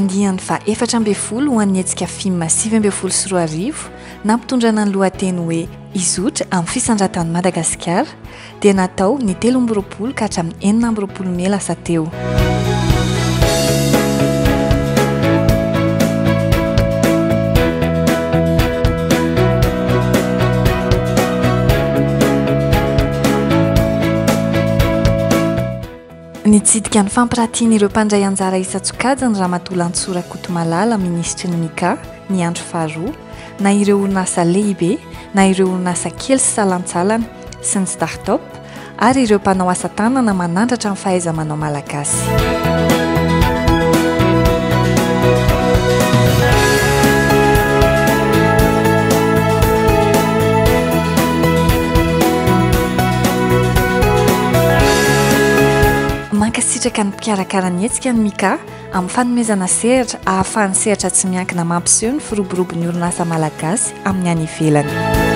andihany fa 4 ho an'ny hetsika film 2024 nampitondrana ny lohateny hoe izotra amin'ny fisandratan'i Madagasikara dia natao ny 13 ka hatramin'ny 14 Mey lasa teo. Nitsidika ny fampiratiana ireo mpandray anjara isa-tsokajiny Ramatoa Lantsora Kotomalala ministry ny Mika ny andro faharoa na ireo orinasa lehibe na ireo orinasa kely sy salantsalana sy ny start-up ary ireo mpanao asa tanana manandratra ny fahaiza-manao malagasy. Mankasitraka ny mpikarakara ny hetsika ny Mika amin'ny fanomezana sehatra ahafahan'ny sehatra tsy miankina mampiseho ny firoborobo ny orinasa malagasy amin'ny any ivelany.